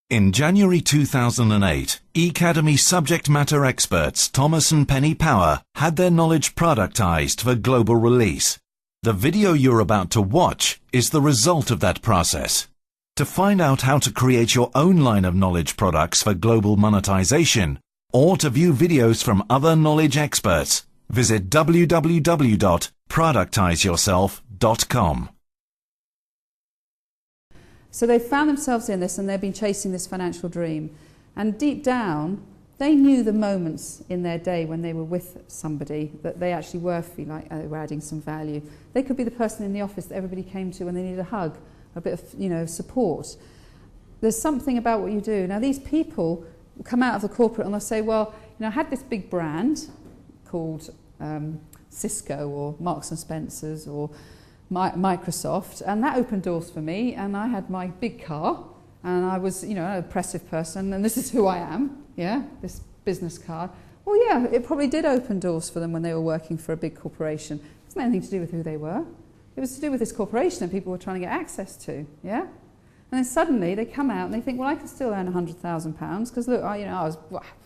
In January 2008, eCademy subject matter experts Thomas and Penny Power had their knowledge productized for global release. The video you're about to watch is the result of that process. To find out how to create your own line of knowledge products for global monetization, or to view videos from other knowledge experts, visit www.productizeyourself.com. So they found themselves in this and they've been chasing this financial dream. And deep down, they knew the moments in their day when they were with somebody that they actually were feeling like they were adding some value. They could be the person in the office that everybody came to when they needed a hug, a bit of, support. There's something about what you do. Now these people come out of the corporate and they'll say, well, I had this big brand called Cisco or Marks and Spencer's or Microsoft, and that opened doors for me, and I had my big car, and I was, an impressive person, and this is who I am, this business card. Well, yeah, it probably did open doors for them when they were working for a big corporation. It wasn't anything to do with who they were. It was to do with this corporation that people were trying to get access to, And then suddenly they come out and they think, well, I can still earn £100,000 because look, I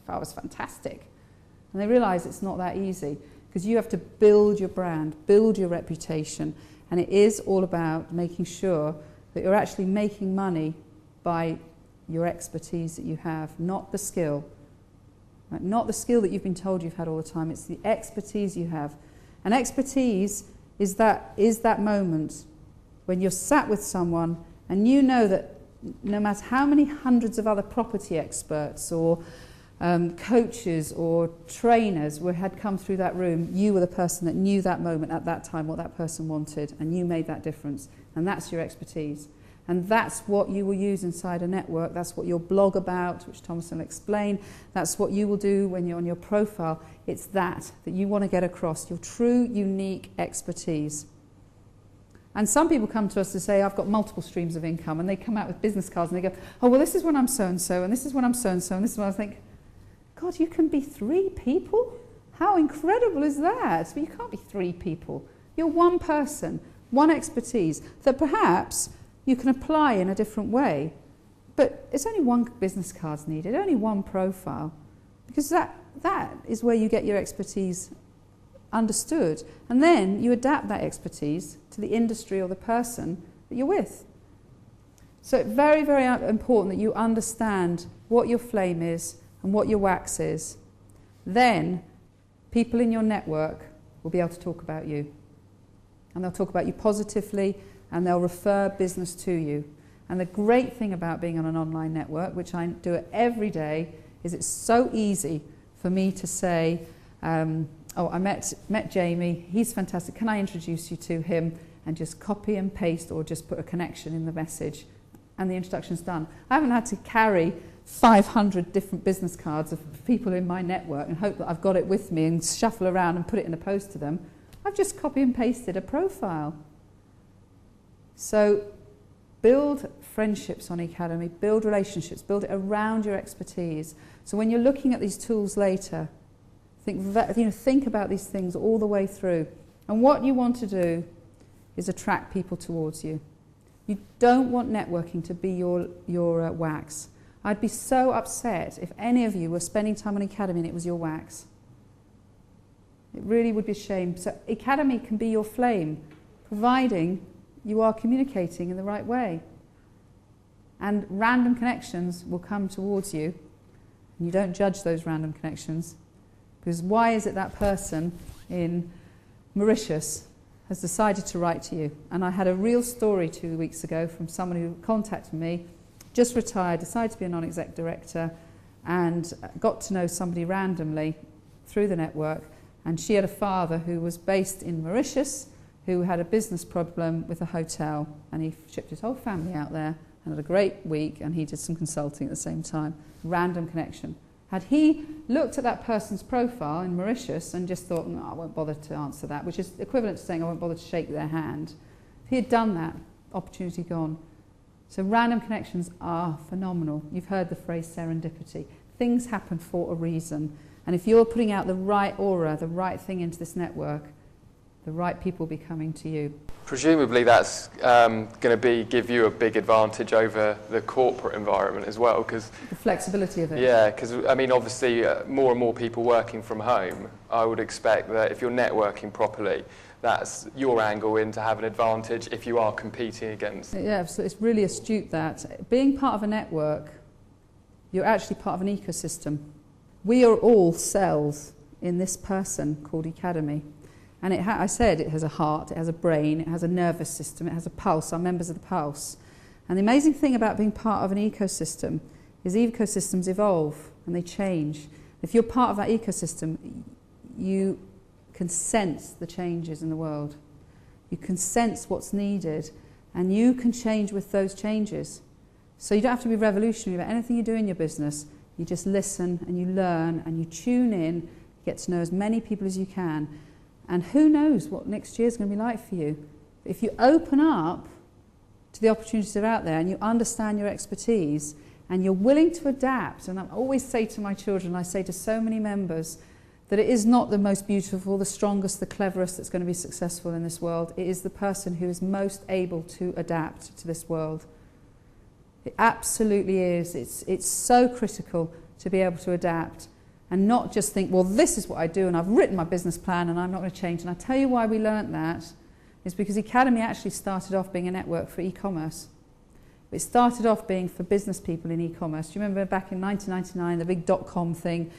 was fantastic. And they realise it's not that easy because you have to build your brand, build your reputation. And it is all about making sure that you're actually making money by your expertise that you have, not the skill. Right? Not the skill that you've been told you've had all the time, it's the expertise you have. And expertise is that moment when you're sat with someone and you know that no matter how many hundreds of other property experts or coaches or trainers had come through that room, you were the person that knew that moment at that time what that person wanted, and you made that difference, and that's your expertise. And that's what you will use inside a network. That's what you'll blog about, which Thomas will explain. That's what you will do when you're on your profile. It's that you want to get across, your true, unique expertise. And some people come to us to say, I've got multiple streams of income, and they come out with business cards and they go, oh, well, this is when I'm so-and-so, and this is when I'm so-and-so, and this is when I think, God, you can be 3 people? How incredible is that? But you can't be 3 people. You're one person, one expertise that perhaps you can apply in a different way. But it's only one business card's needed, only one profile, because that is where you get your expertise understood. And then you adapt that expertise to the industry or the person that you're with. So it's very, very important that you understand what your flame is and what your wax is. Then people in your network will be able to talk about you. And they'll talk about you positively, and they'll refer business to you. And the great thing about being on an online network, which I do it every day, is it's so easy for me to say, oh, I met Jamie, he's fantastic, can I introduce you to him? And just copy and paste or just put a connection in the message, and the introduction's done. I haven't had to carry 500 different business cards of people in my network and hope that I've got it with me and shuffle around and put it in a post to them. I've just copy and pasted a profile. So build friendships on eCademy, build relationships, build it around your expertise. So when you're looking at these tools later, think about these things all the way through. And what you want to do is attract people towards you. You don't want networking to be your wax. I'd be so upset if any of you were spending time on eCademy and it was your wax. It really would be a shame. So eCademy can be your flame, providing you are communicating in the right way. And random connections will come towards you. And you don't judge those random connections. Because why is it that person in Mauritius has decided to write to you? And I had a real story 2 weeks ago from someone who contacted me, just retired, decided to be a non-exec director, and got to know somebody randomly through the network. And she had a father who was based in Mauritius, who had a business problem with a hotel, and he shipped his whole family out there and had a great week, and he did some consulting at the same time. Random connection. Had he looked at that person's profile in Mauritius and just thought, no, I won't bother to answer that, which is equivalent to saying I won't bother to shake their hand. If he had done that, opportunity gone. So random connections are phenomenal. You've heard the phrase serendipity. Things happen for a reason. And if you're putting out the right aura, the right thing into this network, The right people will be coming to you. Presumably that's going to give you a big advantage over the corporate environment as well, because the flexibility of it. Yeah, because I mean, obviously, more and more people working from home. I would expect that if you're networking properly, that's your angle in to have an advantage if you are competing against. Yeah, so it's really astute that being part of a network, you're actually part of an ecosystem. We are all cells in this person called Academy. And I said it has a heart, it has a brain, it has a nervous system, it has a pulse, our members of the pulse. And the amazing thing about being part of an ecosystem is ecosystems evolve and they change. If you're part of that ecosystem, you can sense the changes in the world. You can sense what's needed and you can change with those changes. So you don't have to be revolutionary about anything you do in your business. You just listen and you learn and you tune in, get to know as many people as you can. And who knows what next year is going to be like for you. If you open up to the opportunities that are out there and you understand your expertise and you're willing to adapt, and I always say to my children, I say to so many members, that it is not the most beautiful, the strongest, the cleverest that's going to be successful in this world. It is the person who is most able to adapt to this world. It absolutely is. It's so critical to be able to adapt. And not just think, well, this is what I do and I've written my business plan and I'm not going to change. And I tell you why we learnt that is because Academy actually started off being a network for e-commerce. It started off being for business people in e-commerce. Do you remember back in 1999, the big .com thing?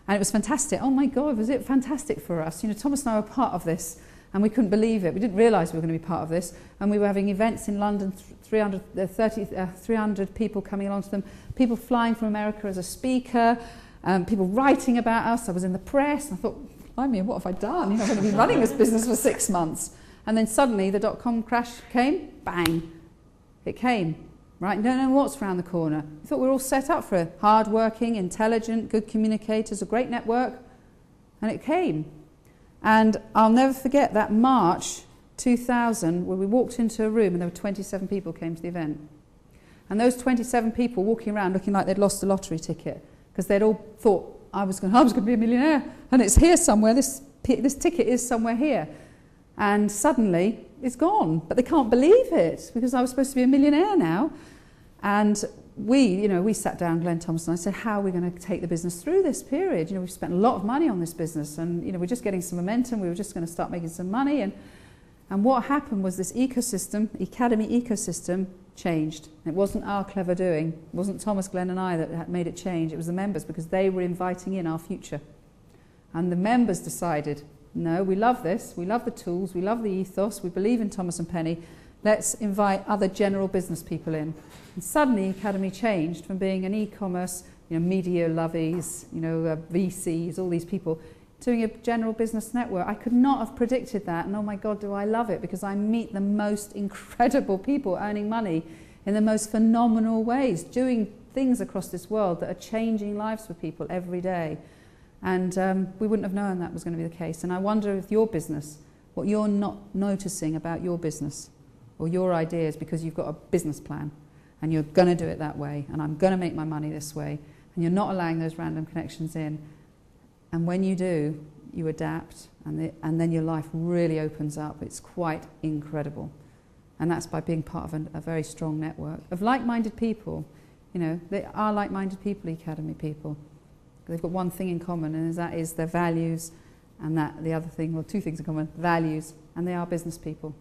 And it was fantastic. Oh my God, was it fantastic for us? You know, Thomas and I were part of this and we couldn't believe it. We didn't realise we were going to be part of this. And we were having events in London, 300 people coming along to them, people flying from America as a speaker, people writing about us. I was in the press and I thought, I mean, what have I done? You know, I'm going to be running this business for 6 months. And then suddenly the .com crash came, bang, it came. Right, don't know what's around the corner. We thought we were all set up for it. Hard-working, intelligent, good communicators, a great network. And it came. And I'll never forget that March 2000 where we walked into a room and there were 27 people came to the event. And those 27 people walking around looking like they'd lost a lottery ticket because they'd all thought I was going to be a millionaire and it's here somewhere, this ticket is somewhere here. And suddenly it's gone, but they can't believe it because I was supposed to be a millionaire now. And we sat down, Glenn Thomas and I said, how are we going to take the business through this period? You know, we've spent a lot of money on this business and, you know, we're just getting some momentum. We were just going to start making some money. And what happened was this ecosystem, Academy ecosystem, changed. It wasn't our clever doing. It wasn't Thomas, Glenn and I that made it change. It was the members because they were inviting in our future. And the members decided, no, we love this. We love the tools. We love the ethos. We believe in Thomas and Penny. Let's invite other general business people in. And suddenly Academy changed from being an e-commerce, you know, media lovies, you know, VCs, all these people, doing a general business network. I could not have predicted that. And oh my God, do I love it because I meet the most incredible people earning money in the most phenomenal ways, doing things across this world that are changing lives for people every day. And we wouldn't have known that was going to be the case. And I wonder if your business, what you're not noticing about your business or your ideas because you've got a business plan and you're going to do it that way and I'm going to make my money this way and you're not allowing those random connections in. And when you do, you adapt and then your life really opens up. It's quite incredible. And that's by being part of a very strong network of like-minded people. You know, they are like-minded people, Academy people. They've got one thing in common, and that is their values, and that the other thing, well, two things in common, values, and they are business people.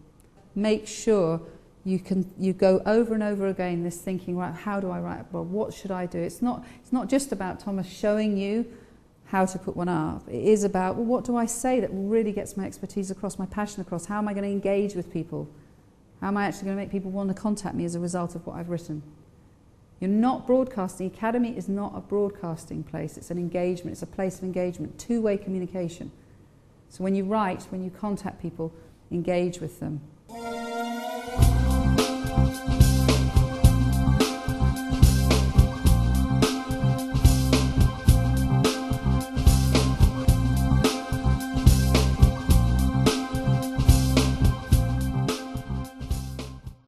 Make sure you go over and over again this thinking, right, how do I write? Well, what should I do? It's not just about Thomas showing you how to put one up. It is about, well, what do I say that really gets my expertise across, my passion across? How am I going to engage with people? How am I actually going to make people want to contact me as a result of what I've written? You're not broadcasting. Academy is not a broadcasting place. It's an engagement. It's a place of engagement, two-way communication. So when you write, when you contact people, engage with them.